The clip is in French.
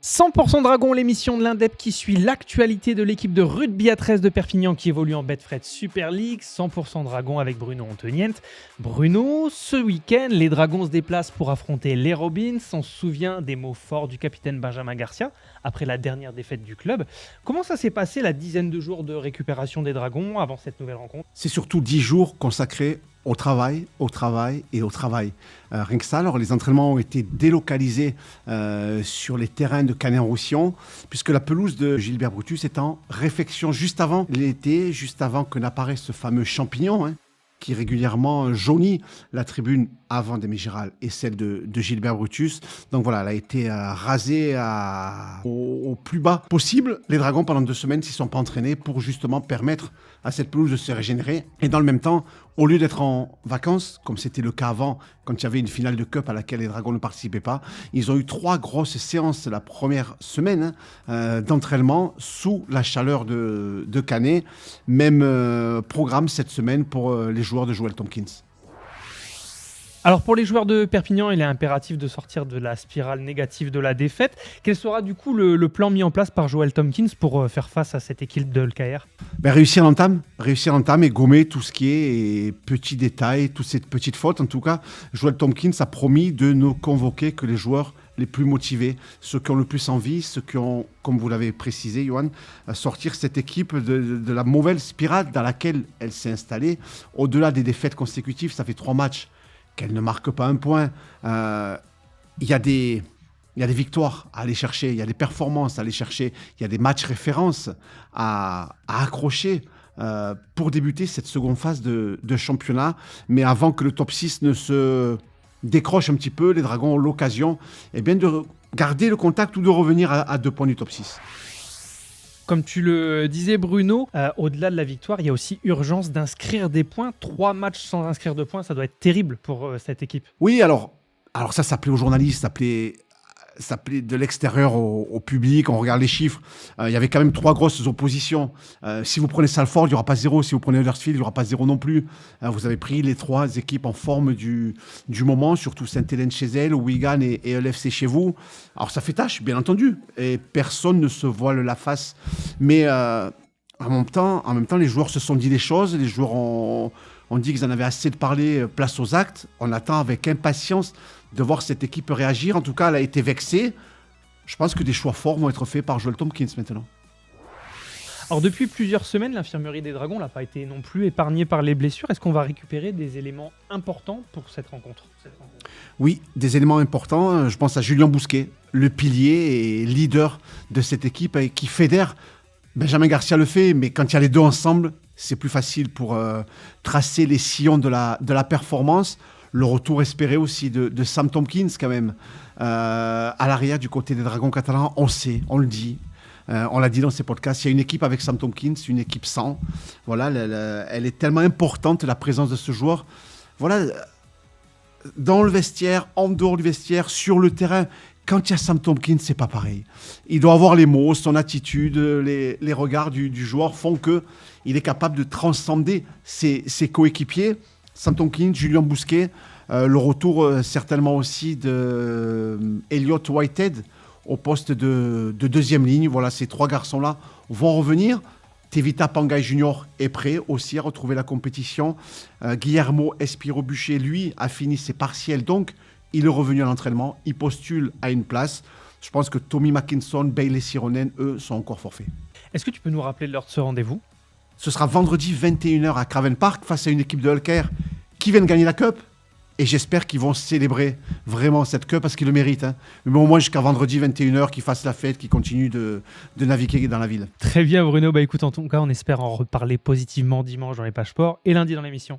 100% Dragon, l'émission de l'Indep qui suit l'actualité de l'équipe de rugby à 13 de Perpignan qui évolue en Betfred Super League. 100% Dragon avec Bruno Antoniente. Bruno, ce week-end, les Dragons se déplacent pour affronter les Robins. On se souvient des mots forts du capitaine Benjamin Garcia après la dernière défaite du club. Comment ça s'est passé la dizaine de jours de récupération des Dragons avant cette nouvelle rencontre ? C'est surtout 10 jours consacrés au travail et au travail. Rien que ça, alors les entraînements ont été délocalisés sur les terrains de Canet-en-Roussillon, puisque la pelouse de Gilbert Brutus est en réfection juste avant l'été, juste avant que n'apparaisse ce fameux champignon, qui régulièrement jaunit la tribune avant d'Aimé Giral et celle de Gilbert Brutus. Donc voilà, elle a été rasée au plus bas possible. Les Dragons, pendant 2 semaines, s'y sont pas entraînés pour justement permettre à cette pelouse de se régénérer. Et dans le même temps, au lieu d'être en vacances, comme c'était le cas avant, quand il y avait une finale de Cup à laquelle les Dragons ne participaient pas, ils ont eu 3 grosses séances la première semaine d'entraînement sous la chaleur de Canet. Même programme cette semaine pour les joueurs de Joel Tomkins. Alors pour les joueurs de Perpignan, il est impératif de sortir de la spirale négative de la défaite. Quel sera du coup le plan mis en place par Joel Tomkins pour faire face à cette équipe de l'KR ? Réussir l'entame et gommer tout ce qui est petits détails, toutes ces petites fautes. En tout cas, Joel Tomkins a promis de ne convoquer que les joueurs les plus motivés, ceux qui ont le plus envie, ceux qui ont, comme vous l'avez précisé, Johan, sortir cette équipe de la mauvaise spirale dans laquelle elle s'est installée. Au-delà des défaites consécutives, ça fait 3 matchs qu'elle ne marque pas un point. Il y a des victoires à aller chercher, il y a des performances à aller chercher, il y a des matchs références à accrocher pour débuter cette seconde phase de championnat. Mais avant que le top 6 ne se décroche un petit peu, les Dragons ont l'occasion de garder le contact ou de revenir à 2 points du top 6. Comme tu le disais Bruno, au-delà de la victoire, il y a aussi urgence d'inscrire des points. 3 matchs sans inscrire de points, ça doit être terrible pour cette équipe. Oui, alors ça s'appelait aux journalistes, ça s'appelait de l'extérieur au public, on regarde les chiffres. Il y avait quand même 3 grosses oppositions. Si vous prenez Salford, il n'y aura pas 0. Si vous prenez Huddersfield, il n'y aura pas 0 non plus. Vous avez pris les 3 équipes en forme du moment, surtout Sainte-Hélène chez elle, Wigan et LFC chez vous. Alors ça fait tâche, bien entendu, et personne ne se voile la face. Mais en même temps, les joueurs se sont dit des choses, les joueurs ont dit qu'ils en avaient assez de parler, place aux actes. On attend avec impatience de voir cette équipe réagir. En tout cas, elle a été vexée. Je pense que des choix forts vont être faits par Joel Tomkins maintenant. Alors depuis plusieurs semaines, l'infirmerie des Dragons n'a pas été non plus épargnée par les blessures. Est-ce qu'on va récupérer des éléments importants pour cette rencontre ? Oui, des éléments importants. Je pense à Julien Bousquet, le pilier et leader de cette équipe qui fédère. Benjamin Garcia le fait, mais quand il y a les deux ensemble, c'est plus facile pour tracer les sillons de la performance. Le retour espéré aussi de Sam Tomkins quand même. À l'arrière du côté des Dragons catalans, on sait, on le dit. On l'a dit dans ces podcasts, il y a une équipe avec Sam Tomkins, une équipe sans. Voilà, elle est tellement importante, la présence de ce joueur. Voilà, dans le vestiaire, en dehors du vestiaire, sur le terrain, quand il y a Sam Tomkins, c'est pas pareil. Il doit avoir les mots, son attitude, les regards du joueur font qu'il est capable de transcender ses coéquipiers. Sam Tomkins, Julien Bousquet, le retour certainement aussi de Elliot Whitehead au poste de deuxième ligne. Voilà, ces 3 garçons-là vont revenir. Tevita Pangai Junior est prêt aussi à retrouver la compétition. Guillermo Espiro-Bucher, lui, a fini ses partiels, donc il est revenu à l'entraînement. Il postule à une place. Je pense que Tommy Mackinson, Bailey Sironen, eux, sont encore forfaits. Est-ce que tu peux nous rappeler l'heure de ce rendez-vous ? Ce sera vendredi 21h à Craven Park face à une équipe de Hull-KR qui vient de gagner la Cup. Et j'espère qu'ils vont célébrer vraiment cette Cup parce qu'ils le méritent. Mais au moins jusqu'à vendredi 21h, qu'ils fassent la fête, qu'ils continuent de naviguer dans la ville. Très bien Bruno, écoute, en tout cas on espère en reparler positivement dimanche dans les pages sport et lundi dans l'émission.